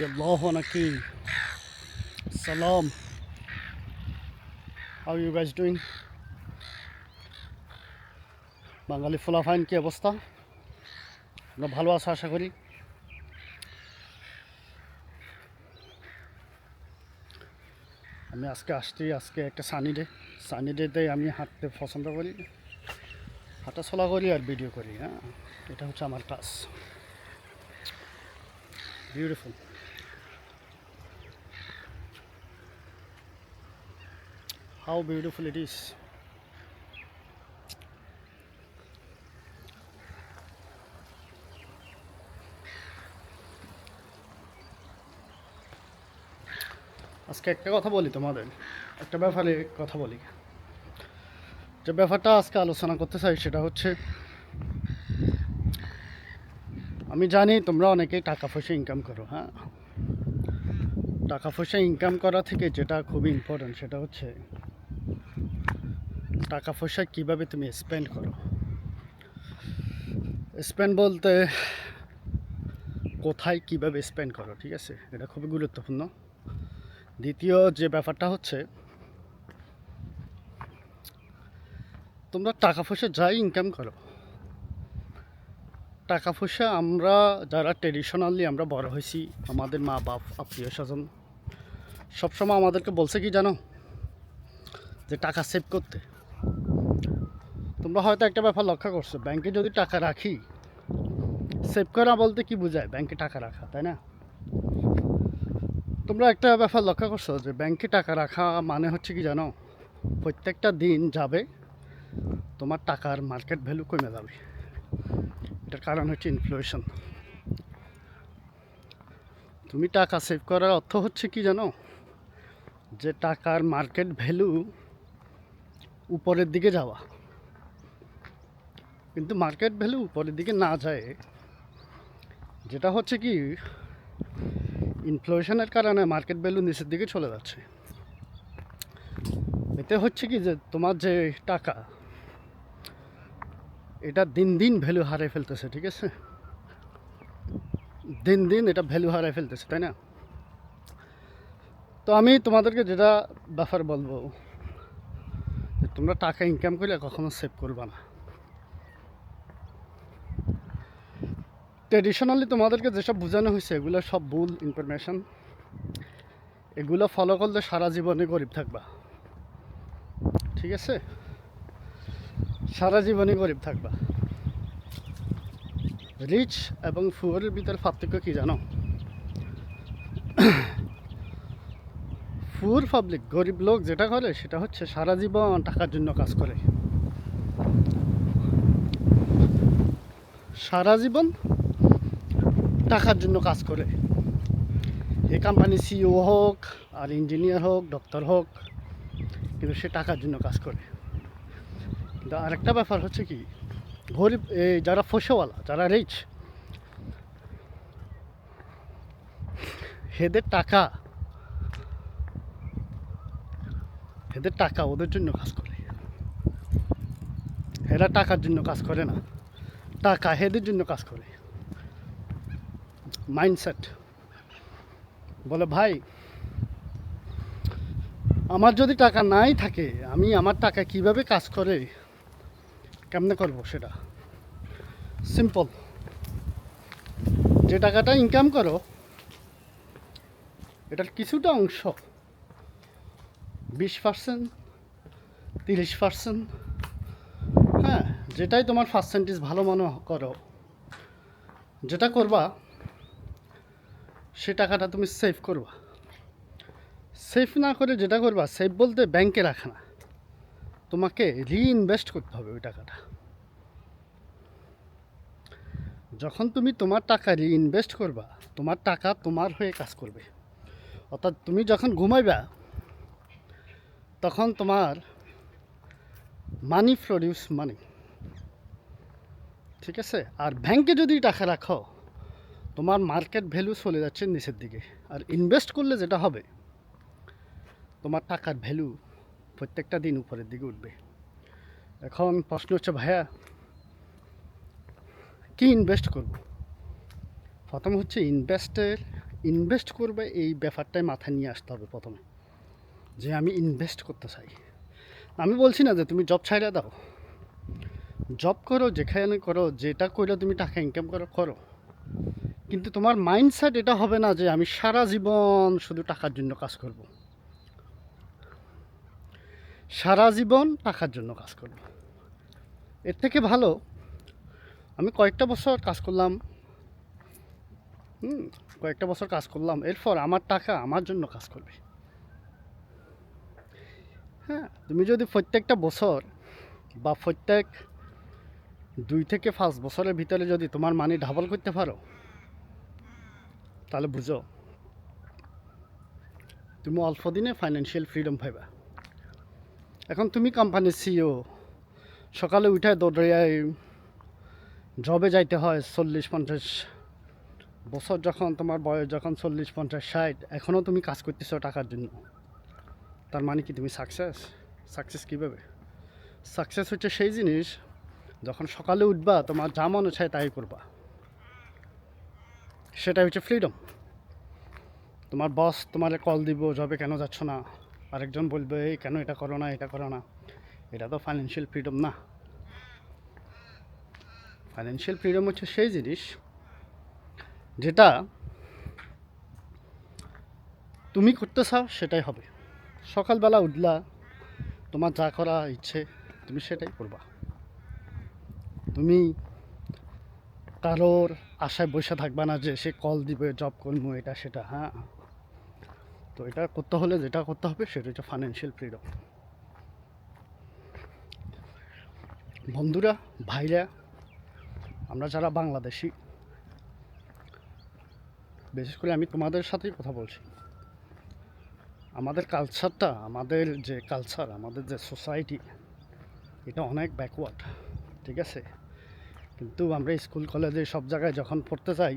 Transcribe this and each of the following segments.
Yallah Nakim. Salam. How are you guys doing? বাঙালি ফোলাফাইন কি অবস্থা? আমরা ভালো আছো আশা করি। আমি আজকে একটা সানি ডেতে আমি হাঁটতে পছন্দ করি, হাঁটাচলা করি আর ভিডিও করি। হ্যাঁ, এটা হচ্ছে আমার কাজ। Beautiful. How beautiful it is. আজকে একটা কথা বলি তোমাদের, একটা ব্যাপারে কথা বলি। যে ব্যাপারটা আজকে আলোচনা করতে চাই সেটা হচ্ছে, আমি জানি তোমরা অনেকেই টাকা পয়সা ইনকাম করো। হ্যাঁ, টাকা পয়সা ইনকাম করা থেকে যেটা খুবই ইম্পর্ট্যান্ট সেটা হচ্ছে টাকা পয়সা কীভাবে তুমি স্পেন্ড করো। স্পেন্ড বলতে কোথায় কীভাবে স্পেন্ড করো, ঠিক আছে, এটা খুবই গুরুত্বপূর্ণ। দ্বিতীয় যে ব্যাপারটা হচ্ছে, তোমরা টাকা পয়সা যাই ইনকাম করো, টাকা পয়সা আমরা যারা ট্রেডিশনালি আমরা বড় হয়েছি, আমাদের মা বাপ আত্মীয় স্বজন সবসময় আমাদেরকে বলছে কি জানো, যে টাকা সেভ করতে। তোমরা হয়তো একটা ব্যাপার লক্ষ্য করছো, ব্যাংকে যদি টাকা রাখি, সেভ করা বলতে কি বোঝায়? ব্যাংকে টাকা রাখা, তাই না? তোমরা একটা ব্যাপার লক্ষ্য করছো যে ব্যাংকে টাকা রাখা মানে হচ্ছে কি জানো, প্রত্যেকটা দিন যাবে তোমার টাকার মার্কেট ভ্যালু কমে যাবে। এটার কারণ হচ্ছে ইনফ্লেশন। তুমি টাকা সেভ করার অর্থ হচ্ছে কি জানো, যে টাকার মার্কেট ভ্যালু উপরের দিকে যাওয়া। কিন্তু মার্কেট ভ্যালু উপরের দিকে না যায়, যেটা হচ্ছে কি, ইনফ্লেশনের কারণে মার্কেট ভ্যালু নিচের দিকে চলে যাচ্ছে। এতে হচ্ছে কি, যে তোমার যে টাকা, এটা দিন দিন ভ্যালু হারিয়ে ফেলতেছে, ঠিক আছে, দিন দিন এটা ভ্যালু হারিয়ে ফেলতেছে, তাই না? তো আমি তোমাদেরকে যেটা ব্যাপার বলবো, যে তোমরা টাকা ইনকাম করলে কখনো সেভ করবা না। ট্রেডিশনালি তোমাদেরকে যেসব বোঝানো হয়েছে এগুলো সব ভুল ইনফরমেশন। এগুলো ফলো করলে সারা জীবনে গরিব থাকবা, ঠিক আছে, সারা জীবনে গরিব থাকবা। রিচ এবং পুয়ারের ভিতরে পার্থক্য কী জানো? পুয়ার পাবলিক, গরিব লোক যেটা করে সেটা হচ্ছে সারা জীবন টাকার জন্য কাজ করে, সারা জীবন টাকার জন্য কাজ করে। এই কোম্পানি সিইও হোক আর ইঞ্জিনিয়ার হোক, ডক্টর হোক, কিন্তু সে টাকার জন্য কাজ করে। কিন্তু আরেকটা ব্যাপার হচ্ছে কি, গরিব এই যারা ফসওয়ালা, যারা রিচ, এদের টাকা ওদের জন্য কাজ করে। এরা টাকার জন্য কাজ করে না, টাকা এদের জন্য কাজ করে। মাইন্ডসেট বলে, ভাই আমার যদি টাকা নাই থাকে, আমি আমার টাকা কিভাবে কাজ করে কেমনে করব? সেটা সিম্পল। যে টাকাটা ইনকাম করো, এটার কিছুটা অংশ, 20%, 30%, হ্যাঁ, যেটাই তোমার পার্সেন্টেজ ভালো মনে করো, যেটা করবা, সে টাকাটা তুমি সেভ করবা। সেভ না করে যেটা করবা, সেভ বলতে ব্যাংকে রাখা না, তোমাকে রিইনভেস্ট করতে হবে ওই টাকাটা। যখন তুমি তোমার টাকা রিইনভেস্ট করবা, তোমার টাকা তোমার হয়ে কাজ করবে। অর্থাৎ তুমি যখন ঘুমাইবা, তখন তোমার মানি প্রডিউস মানি, ঠিক আছে। আর ব্যাংকে যদি টাকা রাখো, তোমার মার্কেট ভ্যালু চলে যাচ্ছে নিচের দিকে। আর ইনভেস্ট করলে যেটা হবে, তোমার টাকার ভ্যালু প্রত্যেকটা দিন উপরের দিকে উঠবে। এখন প্রশ্ন হচ্ছে, ভাইয়া কি ইনভেস্ট করব? প্রথম হচ্ছে ইনভেস্টের ইনভেস্ট করবে এই ব্যাপারটাই মাথায় নিয়ে আসতে হবে প্রথমে, যে আমি ইনভেস্ট করতে চাই। আমি বলছি না যে তুমি জব ছাইড়া দাও, জব করো, যেখানে করো, যেটা করলে তুমি টাকা ইনকাম করো করো, কিন্তু তোমার মাইন্ডসেট এটা হবে না যে আমি সারা জীবন শুধু টাকার জন্য কাজ করব, সারা জীবন টাকার জন্য কাজ করব। এর থেকে ভালো আমি কয়েকটা বছর কাজ করলাম, কয়েকটা বছর কাজ করলাম, এরপর আমার টাকা আমার জন্য কাজ করবে। হ্যাঁ, তুমি যদি প্রত্যেকটা বছর বা প্রত্যেক 2 থেকে 5 বছরের ভিতরে যদি তোমার মানি ডাবল করতে পারো, তাহলে বুঝো তুমি অল্প দিনে ফাইন্যান্সিয়াল ফ্রিডম পাইবা। এখন তুমি কোম্পানির সিইও, সকালে উঠে দৌড়াই জবে যাইতে হয় 40-50 বছর, যখন তোমার বয়স যখন 40-50-60, এখনও তুমি কাজ করতেছো টাকার জন্য, তার মানে কি তুমি সাকসেস? সাকসেস কীভাবে? সাকসেস হচ্ছে সেই জিনিস যখন সকালে উঠবা তোমার যা মনে চায় তাই করবা, সেটাই হচ্ছে ফ্রিডম। তোমার বস তোমার কল দিব জবে কেন যাচ্ছ না, আরেকজন বলবে এই কেন এটা করো না, এটা করো না, এটা তো ফাইন্যান্সিয়াল ফ্রিডম না। ফাইন্যান্সিয়াল ফ্রিডম হচ্ছে সেই জিনিস যেটা তুমি করতে চাও সেটাই হবে। সকালবেলা উঠলা, তোমার যা করা ইচ্ছে তুমি সেটাই করবা। তুমি কারোর আশায় বসে থাকবা না যে সে কল দিবে, জব করবো, এটা সেটা। হ্যাঁ, তো এটা করতে হলে যেটা করতে হবে সেটা হচ্ছে ফাইন্যান্সিয়াল ফ্রিডম। বন্ধুরা, ভাইরা, আমরা যারা বাংলাদেশি, বিশেষ করে আমি তোমাদের সাথেই কথা বলছি, আমাদের কালচারটা, আমাদের যে কালচার, আমাদের যে সোসাইটি, এটা অনেক ব্যাকওয়ার্ড, ঠিক আছে? কিন্তু আমরা স্কুল কলেজে সব জায়গায় যখন পড়তে যাই,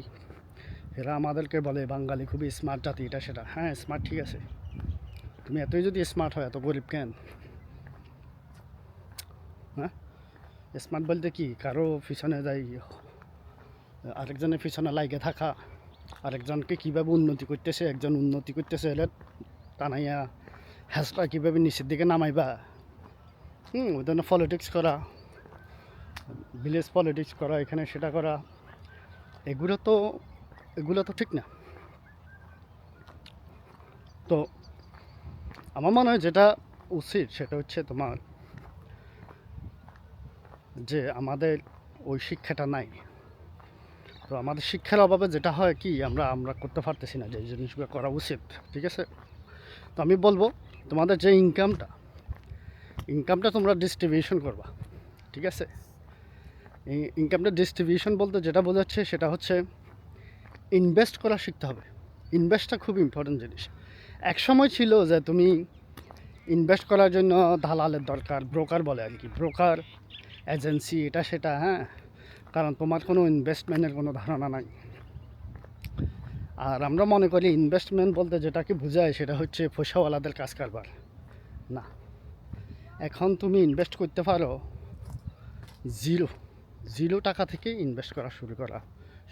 এরা আমাদেরকে বলে বাঙালি খুবই স্মার্ট জাতি, এটা সেটা। হ্যাঁ, স্মার্ট, ঠিক আছে, তুমি এতই যদি স্মার্ট হয় এত গরিব কেন? হ্যাঁ, স্মার্ট বলতে কি কারো পিছনে যাই, আরেকজনের পিছনে লাগে থাকা, আরেকজনকে কীভাবে উন্নতি করতেছে, একজন উন্নতি করতেছে এলে টানাইয়া হ্যাসটা কীভাবে নিচের দিকে নামাইবা, ওই জন্য পলিটিক্স করা, ভিলেজ পলিটিক্স করা, এখানে সেটা করা, এগুলো তো ঠিক না। তো আমার মনে হয় যেটা উচিত সেটা হচ্ছে তোমার যে আমাদের ওই শিক্ষাটা নাই। তো আমাদের শিক্ষার অভাবে যেটা হয় কি, আমরা করতে পারতেছি না যে এই জিনিসগুলো করা উচিত, ঠিক আছে? তো আমি বলবো তোমাদের যে ইনকামটা তোমরা ডিস্ট্রিবিউশন করবা, ঠিক আছে? এই ইনকামটা ডিস্ট্রিবিউশন বলতে যেটা বোঝাচ্ছে সেটা হচ্ছে ইনভেস্ট করা শিখতে হবে। ইনভেস্টটা খুব ইম্পর্টেন্ট জিনিস। এক সময় ছিল যে তুমি ইনভেস্ট করার জন্য দালালের দরকার, ব্রোকার বলে আর কি, ব্রোকার, এজেন্সি, এটা সেটা। হ্যাঁ, কারণ তোমার কোনো ইনভেস্টমেন্টের কোনো ধারণা নাই। আর আমরা মনে করি ইনভেস্টমেন্ট বলতে যেটাকে বোঝায় সেটা হচ্ছে পয়সাওয়ালাদের কাজ কারবার। না, এখন তুমি ইনভেস্ট করতে পারো জিরো টাকা থেকে ইনভেস্ট করা শুরু করা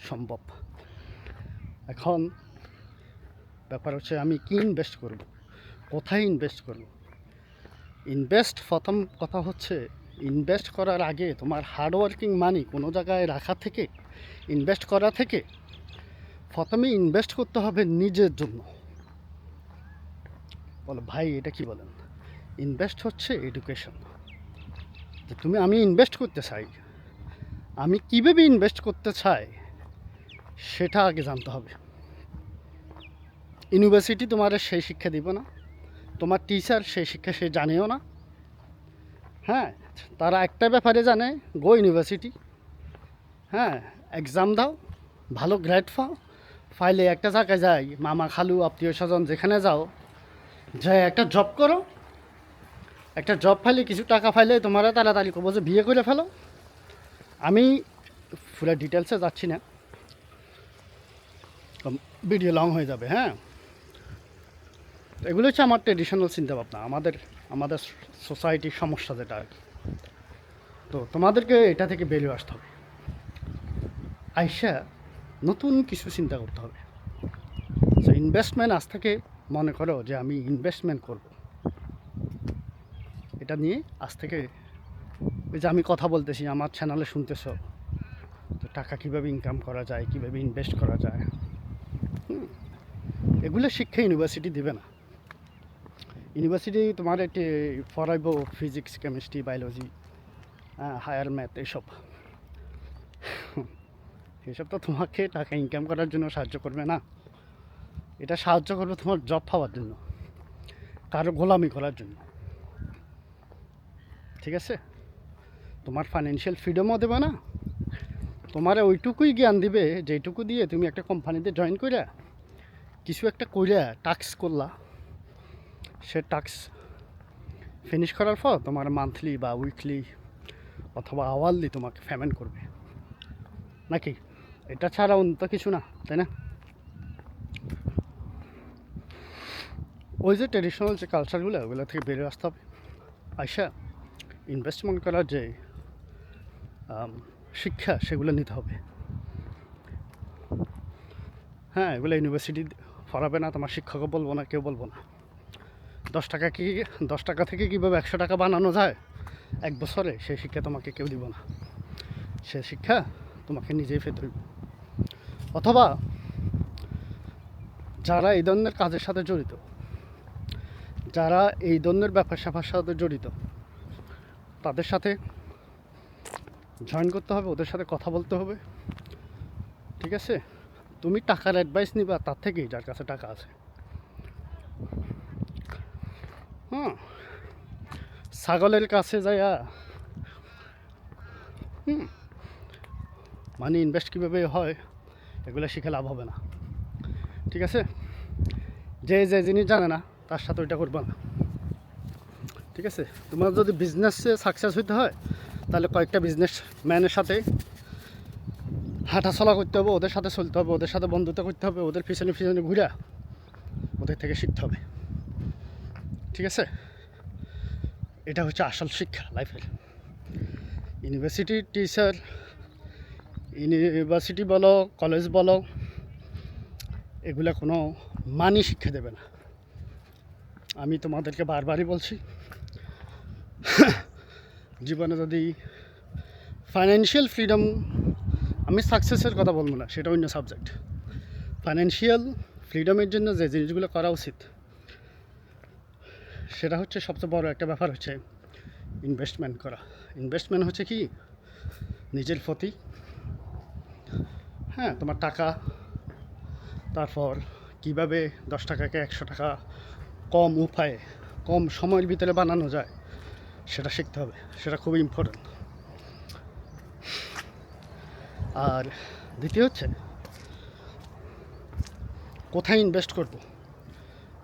সম্ভব। এখন ব্যাপার হচ্ছে আমি কি ইনভেস্ট করব, কোথায় ইনভেস্ট করব। প্রথম কথা হচ্ছে ইনভেস্ট করার আগে তোমার হার্ডওয়ার্কিং মানি কোনো জায়গায় রাখা থেকে, ইনভেস্ট করা থেকে প্রথমে ইনভেস্ট করতে হবে নিজের জন্য। বলো ভাই এটা কি বলেন? ইনভেস্ট হচ্ছে এডুকেশন। আমি ইনভেস্ট করতে চাই, আমি কীভাবে ইনভেস্ট করতে চাই সেটা আগে জানতে হবে। ইউনিভার্সিটি তোমার সেই শিক্ষা দিব না, তোমার টিচার সেই শিক্ষা সে জানেও না। হ্যাঁ, তারা একটা ব্যাপারে জানে, গো ইউনিভার্সিটি, হ্যাঁ, এক্সাম দাও, ভালো গ্রেড পাও, ফাইলে একটা জায়গায় যাই, মামা খালু আত্মীয় স্বজন যেখানে যাও, যাই একটা জব করো, একটা জব ফাইলে কিছু টাকা ফাইলে তোমারা তাড়াতাড়ি করবো যে বিয়ে করে ফেলো। আমি পুরো ডিটেলসে যাচ্ছি না, ভিডিও লং হয়ে যাবে। হ্যাঁ, এগুলো হচ্ছে আমার ট্রেডিশনাল চিন্তাভাবনা, আমাদের সোসাইটির সমস্যা যেটা আর কি। তো তোমাদেরকে এটা থেকে বেরিয়ে আসতে হবে, আইসা নতুন কিছু চিন্তা করতে হবে। সো ইনভেস্টমেন্ট আজ থেকে মনে করো যে আমি ইনভেস্টমেন্ট করব, এটা নিয়ে আজ থেকে ওই যে আমি কথা বলতেছি আমার চ্যানেলে শুনতেছো, তো টাকা কীভাবে ইনকাম করা যায়, কীভাবে ইনভেস্ট করা যায়, এগুলো শিক্ষা ইউনিভার্সিটি দেবে না। ইউনিভার্সিটি তোমার একটি পড়াইব physics, chemistry, biology, higher math, এসব এসব তো তোমাকে টাকা ইনকাম করার জন্য সাহায্য করবে না। এটা সাহায্য করবে তোমার জব পাওয়ার জন্য, কারো গোলামি করার জন্য। ঠিক আছে, তোমার ফাইন্যান্সিয়াল ফ্রিডমও দেবে না, তোমার ওইটুকুই জ্ঞান দিবে যেইটুকু দিয়ে তুমি একটা কোম্পানিতে জয়েন করে কিছু একটা করে টাস্ক করলা, সে টাস্ক ফিনিশ করার পর তোমার মান্থলি বা উইকলি অথবা আওয়ারলি তোমাকে পেমেন্ট করবে নাকি? এটা ছাড়া অন্য কিছু না, তাই না? ওই যে ট্রেডিশনাল যে কালচারগুলো, ওগুলো থেকে বেরিয়ে আসতে হবে। আইসা ইনভেস্টমেন্ট করার যে শিক্ষা, সেগুলো নিতে হবে। হ্যাঁ, এগুলো ইউনিভার্সিটি পড়াবে না, তোমার শিক্ষকও বলবো না, কেউ বলবো না। 10 টাকা থেকে কীভাবে 100 টাকা বানানো যায় এক বছরে, সেই শিক্ষা তোমাকে কেউ দিব না। সে শিক্ষা তোমাকে নিজেই পেতে হইব। অথবা যারা এই ধরনের কাজের সাথে জড়িত, যারা এই ধরনের ব্যাপার স্যাপার সাথে জড়িত, তাদের সাথে জয়েন করতে হবে, ওদের সাথে কথা বলতে হবে। ঠিক আছে, তুমি টাকার অ্যাডভাইস নিবা তার থেকেই যার কাছে টাকা আছে। ছাগলের কাছে যাইয়া মানি ইনভেস্ট কীভাবে হয় এগুলো শিখে লাভ হবে না। ঠিক আছে, যে যে জিনিস জানে না তার সাথে ওইটা করবে না। ঠিক আছে, তোমার যদি বিজনেসে সাকসেস হইতে হয় তাহলে কয়েকটা বিজনেস ম্যানের সাথে হাঁটাচলা করতে হবে, ওদের সাথে চলতে হবে, ওদের সাথে বন্ধুত্ব করতে হবে, ওদের পিছনে পিছনে ঘুরা ওদের থেকে শিখতে হবে। ঠিক আছে, এটা হচ্ছে আসল শিক্ষা লাইফের। ইউনিভার্সিটির টিচার, ইউনিভার্সিটি বলো, কলেজ বলো, এগুলা কোনো মানি শিক্ষা দেবে না। আমি তোমাদেরকে বারবারই বলছি, জীবনে যদি ফাইন্যান্সিয়াল ফ্রিডম, আমি সাকসেসের কথা বলবো না, সেটা অন্য সাবজেক্ট। ফাইন্যান্সিয়াল ফ্রিডমের জন্য যে জিনিসগুলো করা উচিত, সেটা হচ্ছে সবচেয়ে বড় একটা ব্যাপার হচ্ছে ইনভেস্টমেন্ট করা। ইনভেস্টমেন্ট হচ্ছে কি, নিজের প্রতি, হ্যাঁ, তোমার টাকা, তারপর কিভাবে 10 টাকাকে 100 টাকা কম উপায়ে, কম সময়ের ভিতরে বানানো যায়, সেটা শিখতে হবে। সেটা খুবই ইম্পর্টেন্ট। আর দ্বিতীয় হচ্ছে কোথায় ইনভেস্ট করব,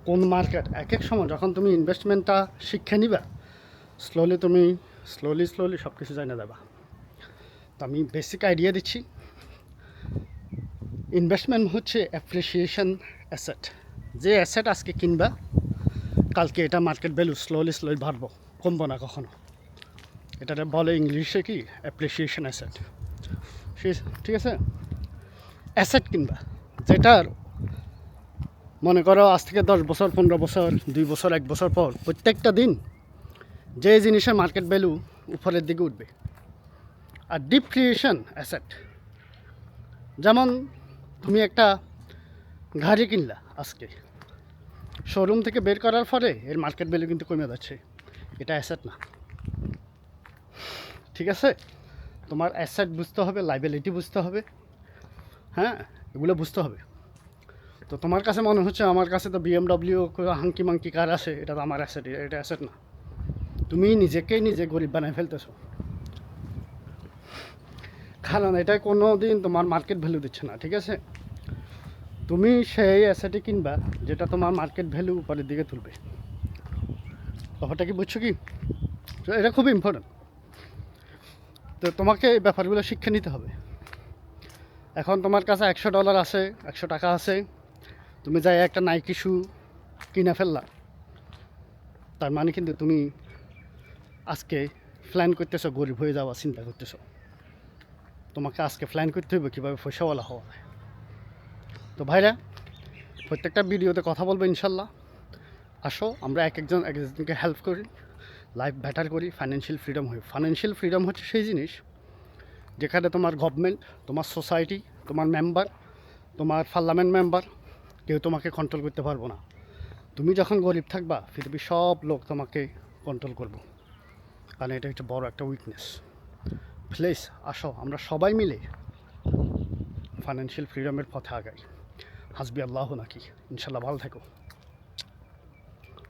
কোন মার্কেট। এক এক সময় যখন তুমি ইনভেস্টমেন্টটা শিক্ষা নিবা, তুমি স্লোলি সব কিছু জানা যাবা। তো আমি বেসিক আইডিয়া দিচ্ছি। ইনভেস্টমেন্ট হচ্ছে অ্যাপ্রিসিয়েশন অ্যাসেট। যে অ্যাসেট আজকে কিনবা, কালকে এটা মার্কেট ভ্যালু স্লোলি বাড়বো, কমবো না কখনো। এটাতে বলে ইংলিশে কি, অ্যাপ্রিসিয়েশন অ্যাসেট। ঠিক আছে, অ্যাসেট কিনবা যেটার মনে করো আজ থেকে 10 বছর, 15 বছর, 2 বছর, 1 বছর পর প্রত্যেকটা দিন যে জিনিসের মার্কেট ভ্যালু উপরের দিকে উঠবে। আর ডিপ্রিসিয়েশন অ্যাসেট, যেমন তুমি একটা গাড়ি কিনলা, আজকে শোরুম থেকে বের করার পরে এর মার্কেট ভ্যালু কিন্তু কমে যাচ্ছে, এটা অ্যাসেট না। ঠিক আছে, তোমার অ্যাসেট বুঝতে হবে, লাইবিলিটি বুঝতে হবে, হ্যাঁ, এগুলো বুঝতে হবে। তো তোমার কাছে মনে হচ্ছে আমার কাছে তো BMW হাঙ্কি মাঙ্কি কার আছে, এটা তো আমার অ্যাসেট, এটা অ্যাসেট না। তুমি নিজেকেই নিজে গরিব বানায় ফেলতেছো, কারণ এটা কোনো দিন তোমার মার্কেট ভ্যালু দিচ্ছে না। ঠিক আছে, তুমি সেই অ্যাসেটই কিনবা যেটা তোমার মার্কেট ভ্যালু উপরের দিকে তুলবে। ব্যাপারটা কি বুঝছো কি? এটা খুব ইম্পর্টেন্ট। তো তোমাকে এই ব্যাপারগুলো শিক্ষা নিতে হবে। এখন তোমার কাছে $100 আছে, 100 টাকা আছে, তুমি যাই একটা নাইকি শু কিনে ফেললা, তার মানে কিন্তু তুমি আজকে প্ল্যান করতেছো গরিব হয়ে যাওয়া, চিন্তা করতেছো। তোমাকে আজকে প্ল্যান করতে হবে কীভাবে পয়সাওয়ালা হওয়া যায়। তো ভাইরা, প্রত্যেকটা ভিডিওতে কথা বলবো ইনশাল্লাহ। আসো আমরা একজনকে হেল্প করি, লাইফ বেটার করি, ফাইন্যান্সিয়াল ফ্রিডম হই। ফাইন্যান্সিয়াল ফ্রিডম হচ্ছে সেই জিনিস যেখানে তোমার গভর্নমেন্ট, তোমার সোসাইটি, তোমার মেম্বার, তোমার পার্লামেন্ট মেম্বার কেউ তোমাকে কন্ট্রোল করতে পারবো না। তুমি যখন গরিব থাকবা পৃথিবীর সব লোক তোমাকে কন্ট্রোল করবো, কারণ এটা হচ্ছে বড় একটা উইকনেস। প্লিজ আসো আমরা সবাই মিলে ফাইন্যান্সিয়াল ফ্রিডমের পথে আগাই। হাসবি আল্লাহ নাকি, ইনশাল্লাহ ভালো থেকো।